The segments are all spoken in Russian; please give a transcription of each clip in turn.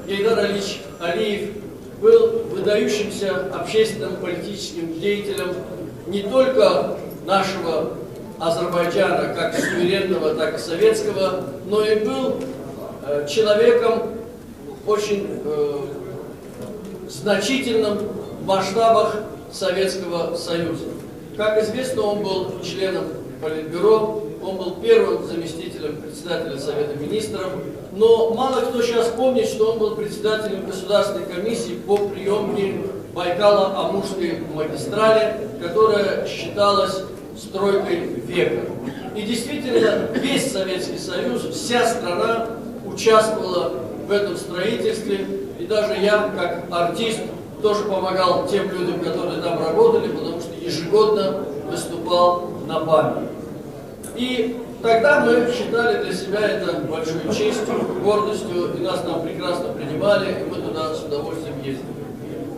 Гейдар Алиевич Алиев был выдающимся общественным политическим деятелем не только нашего Азербайджана, как суверенного, так и советского, но и был человеком очень значительным в масштабах Советского Союза. Как известно, он был членом Политбюро, он был первым заместителем председателя Совета Министров, но мало кто сейчас помнит, что он был председателем Государственной комиссии по приемке Байкало-Амурской магистрали, которая считалась стройкой века. И действительно, весь Советский Союз, вся страна участвовала в этом строительстве, и даже я, как артист, тоже помогал тем людям, которые там работали, потому что ежегодно выступал на память. И тогда мы считали для себя это большой честью, гордостью, и нас там прекрасно принимали, и мы туда с удовольствием ездили.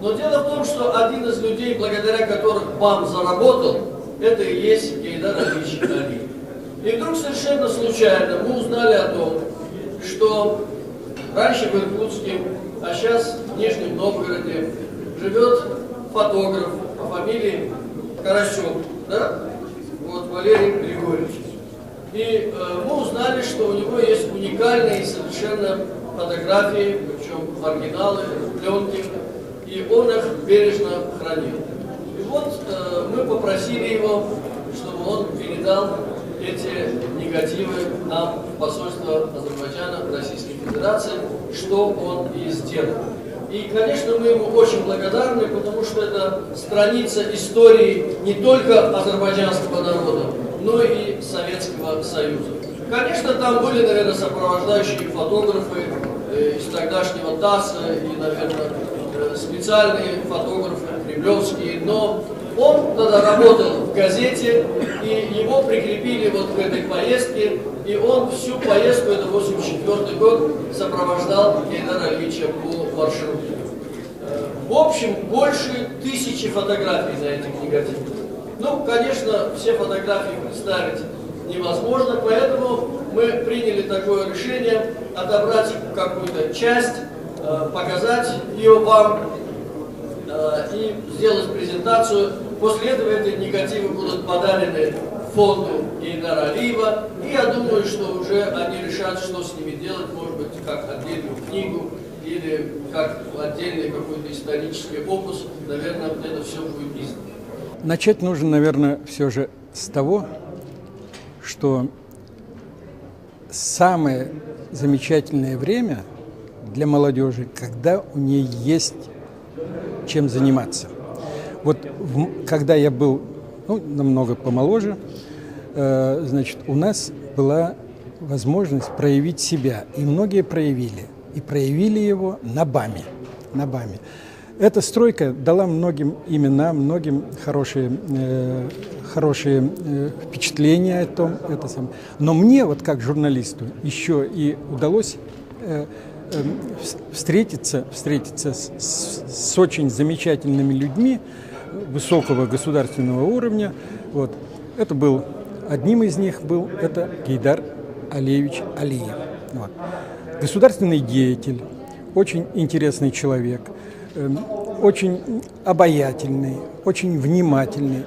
Но дело в том, что один из людей, благодаря которых БАМ заработал, это и есть Гейдар Алиевич Алиев. И вдруг совершенно случайно мы узнали о том, что раньше в Иркутске, а сейчас в Нижнем Новгороде живет фотограф по фамилии Карасев, да? Вот, Валерий Григорьевич. И мы узнали, что у него есть уникальные совершенно фотографии, причем оригиналы, пленки, и он их бережно хранил. И вот мы попросили его, чтобы он передал эти негативы нам в посольство Азербайджана в Российской Федерации, что он и сделал. И, конечно, мы ему очень благодарны, потому что это страница истории не только азербайджанского народа, но и Советского Союза. Конечно, там были, наверное, сопровождающие фотографы из тогдашнего ТАССа и, наверное, специальные фотографы кремлевские, но он тогда работал в газете, и его прикрепили вот к этой поездке, и он всю поездку, это 1984 год, сопровождал Гейдара Алиевича по маршруту. В общем, больше 1000 фотографий на этих негативах. Ну, конечно, все фотографии представить невозможно, поэтому мы приняли такое решение отобрать какую-то часть, показать ее вам и сделать презентацию. После этого эти негативы будут подарены фонду Гейдара Алиева, и я думаю, что уже они решат, что с ними делать, может быть, как отдельную книгу или как отдельный какой-то исторический опус. Наверное, это все будет издано. Начать нужно, наверное, все же с того, что самое замечательное время для молодежи, когда у нее есть чем заниматься. Вот когда я был намного помоложе, значит, у нас была возможность проявить себя, и многие проявили. И проявили его на БАМе. На БАМе. Эта стройка дала многим именам, многим хорошие впечатления о том. Но мне, вот как журналисту, еще и удалось встретиться с очень замечательными людьми высокого государственного уровня. Вот. Это был, одним из них был это Гейдар Алиевич Алиев. Вот. Государственный деятель, очень интересный человек, очень обаятельный, очень внимательный,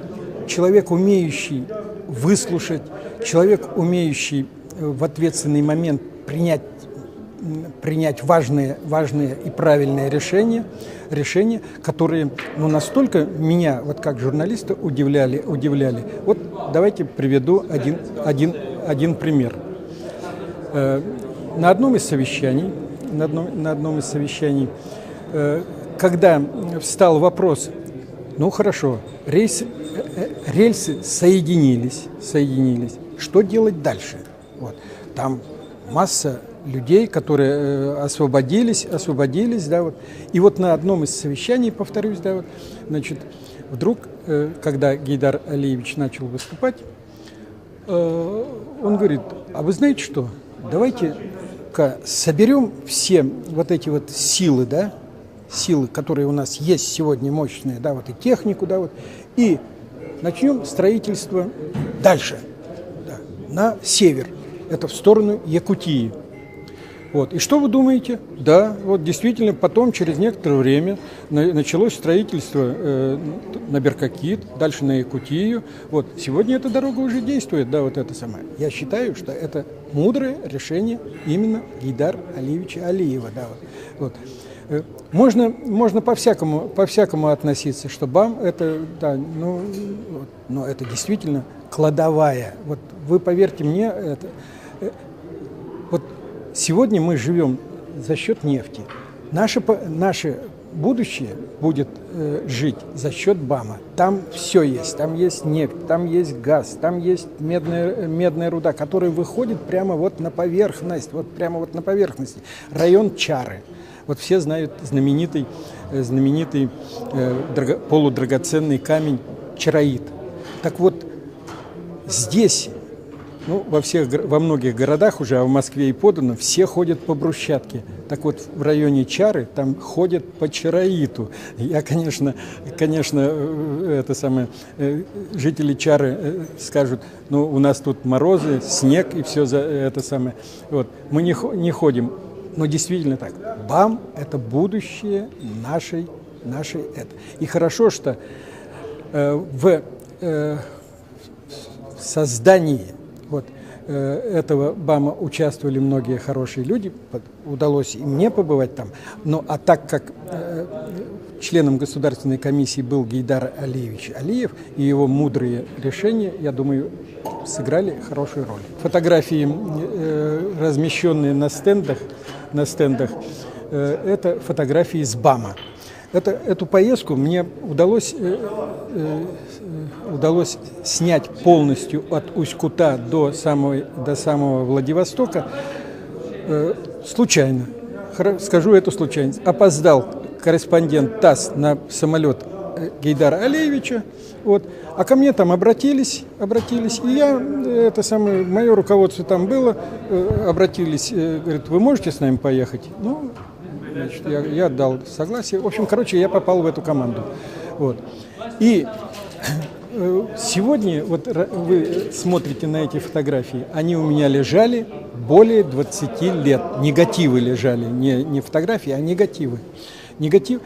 человек, умеющий выслушать, человек, умеющий в ответственный момент принять важные и правильные решения, которые настолько меня, вот как журналиста, удивляли. Вот давайте приведу один пример. На одном из совещаний, когда встал вопрос, ну хорошо, рельсы соединились, что делать дальше? Вот. Там масса людей, которые освободились, да, вот. И вот на одном из совещаний, повторюсь, да, вот, значит, вдруг, когда Гейдар Алиевич начал выступать, он говорит: а вы знаете что, давайте-ка соберем все вот эти вот силы, да, силы, которые у нас есть сегодня мощные, да, вот и технику, да, вот, и начнем строительство дальше, да, на север, это в сторону Якутии. Вот. И что вы думаете? Да, вот действительно, потом, через некоторое время, началось строительство на Беркакит, дальше на Якутию. Вот. Сегодня эта дорога уже действует, да, вот это самое. Я считаю, что это мудрое решение именно Гейдара Алиевича Алиева. Да, вот. Вот. Можно по-всякому относиться, что БАМ это, да, но это действительно кладовая. Вот вы поверьте мне, это, вот сегодня мы живем за счет нефти. Наше будущее будет жить за счет БАМа. Там все есть. Там есть нефть, там есть газ, там есть медная руда, которая выходит прямо вот на поверхность. Вот прямо вот на поверхности. Район Чары. Вот все знают знаменитый полудрагоценный камень чароит. Так вот, здесь, во многих городах уже, а в Москве и подано, все ходят по брусчатке. Так вот, в районе Чары там ходят по чароиту. Я, конечно, жители Чары скажут, у нас тут морозы, снег и все за это самое. Вот, мы не ходим. Но действительно так. БАМ – это будущее нашей это. И хорошо, что в создании этого БАМа участвовали многие хорошие люди. Удалось и мне побывать там. А так как членом Государственной комиссии был Гейдар Алиевич Алиев, и его мудрые решения, я думаю, сыграли хорошую роль. Фотографии, размещенные на стендах, это фотографии с БАМа. Эту поездку мне удалось снять полностью от Усть-Кута до самого Владивостока случайно. Скажу эту случайность. Опоздал корреспондент ТАСС на самолет Гейдара Алиевича, а ко мне там обратились, и я, мое руководство там было, обратились, говорит, вы можете с нами поехать? Значит, я дал согласие. В общем, я попал в эту команду. И сегодня, вы смотрите на эти фотографии, они у меня лежали более 20 лет. Негативы лежали, не фотографии, а негативы. Негатив,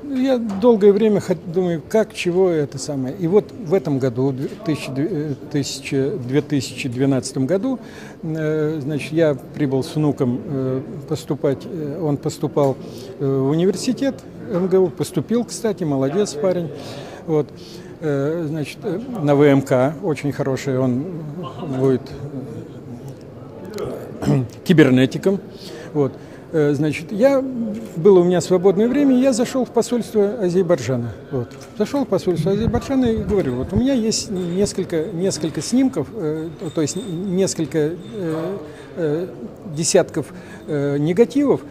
я долгое время думаю, как, чего это самое. И вот в этом году, в 2012 году, значит, я прибыл с внуком поступать. Он поступал в университет МГУ, поступил, кстати, молодец парень. Значит, на ВМК, очень хороший, он будет кибернетиком. Значит, было у меня свободное время, я зашел в посольство Азербайджана. Зашел в посольство Азербайджана и говорю, у меня есть несколько снимков, то есть несколько десятков негативов,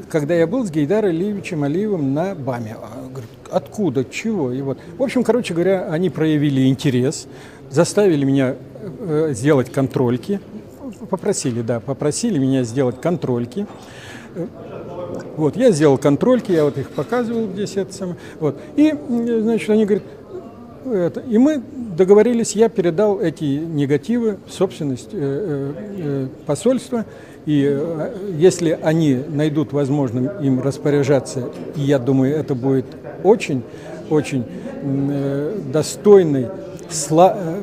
когда я был с Гейдаром Алиевичем Алиевым на БАМе. Говорю, откуда, чего? И в общем, они проявили интерес, заставили меня сделать контрольки. Попросили меня сделать контрольки. Я сделал контрольки, я их показывал здесь. И, значит, они говорят, и мы договорились, я передал эти негативы в собственность посольства, и если они найдут возможным им распоряжаться, и я думаю, это будет очень достойной славной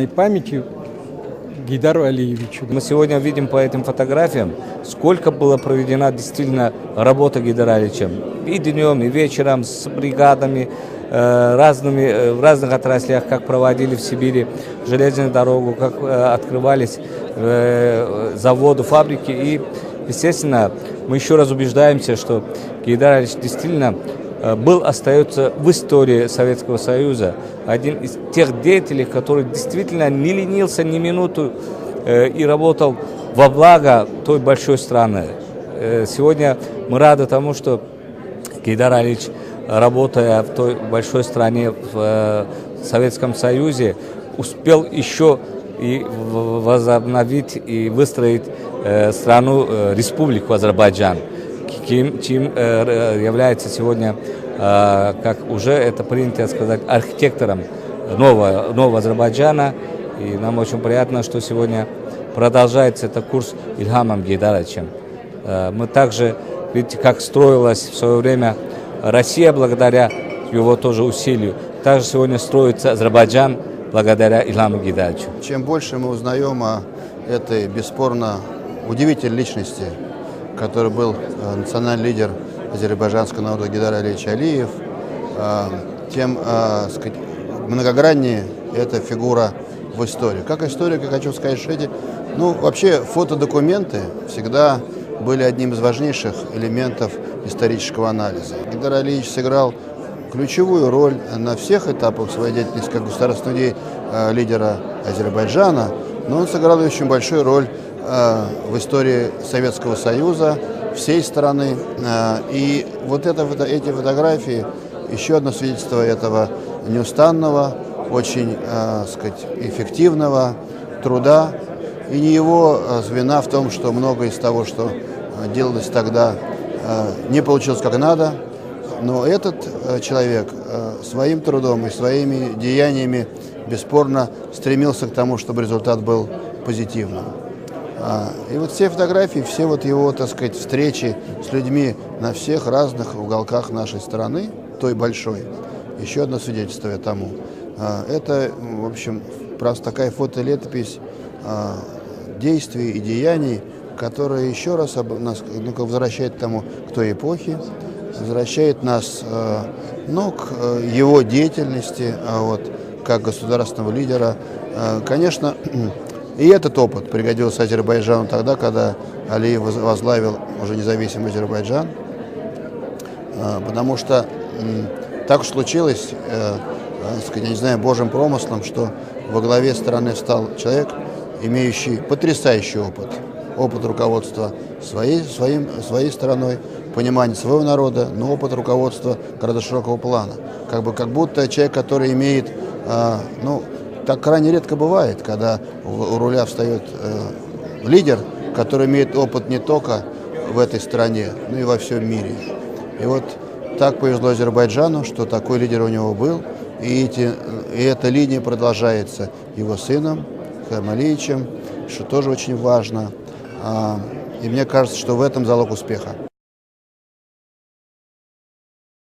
памятью Гейдару Алиевичу. Мы сегодня видим по этим фотографиям, сколько было проведена действительно работа Гейдара Алиевича. И днем, и вечером, с бригадами, в разных отраслях, как проводили в Сибири железную дорогу, как открывались заводы, фабрики. И, естественно, мы еще раз убеждаемся, что Гейдар Алиевич действительно остается в истории Советского Союза один из тех деятелей, который действительно не ленился ни минуту и работал во благо той большой страны. Сегодня мы рады тому, что Гейдар Алиевич, работая в той большой стране, в Советском Союзе, успел еще и возобновить и выстроить страну, республику Азербайджан, чем является сегодня, как уже это принято сказать, архитектором нового Азербайджана. И нам очень приятно, что сегодня продолжается этот курс Ильхамом Гейдаровичем. Мы также, видите, как строилась в свое время Россия благодаря его тоже усилию. Также сегодня строится Азербайджан благодаря Ильхаму Гейдаровичу. Чем больше мы узнаем о этой бесспорно удивительной личности, который был национальный лидер азербайджанского народа Гейдар Алиевич Алиев, тем сказать, многограннее эта фигура в истории. Как историк, я хочу сказать, что вообще фотодокументы всегда были одним из важнейших элементов исторического анализа. Гейдар Алиевич сыграл ключевую роль на всех этапах своей деятельности как государственного лидера Азербайджана, но он сыграл очень большую роль в истории Советского Союза, всей страны. И вот эти фотографии еще одно свидетельство этого неустанного, очень сказать, эффективного труда. И не его вина в том, что многое из того, что делалось тогда, не получилось как надо. Но этот человек своим трудом и своими деяниями бесспорно стремился к тому, чтобы результат был позитивным. И вот все фотографии, все вот его, так сказать, встречи с людьми на всех разных уголках нашей страны, той большой, еще одно свидетельство тому. Это, в общем, просто такая фотолетопись действий и деяний, которая еще раз нас возвращает к тому, к той эпохе, возвращает нас к его деятельности, как государственного лидера. Конечно, и этот опыт пригодился Азербайджану тогда, когда Алиев возглавил уже независимый Азербайджан, потому что так уж случилось, я не знаю, Божьим промыслом, что во главе страны встал человек, имеющий потрясающий опыт руководства своей страной, понимание своего народа, но опыт руководства гораздо широкого плана. Как будто человек, который имеет, так крайне редко бывает, когда у руля встает лидер, который имеет опыт не только в этой стране, но и во всем мире. И вот так повезло Азербайджану, что такой лидер у него был, и эта линия продолжается его сыном, Ильхамом Алиевичем, что тоже очень важно. И мне кажется, что в этом залог успеха.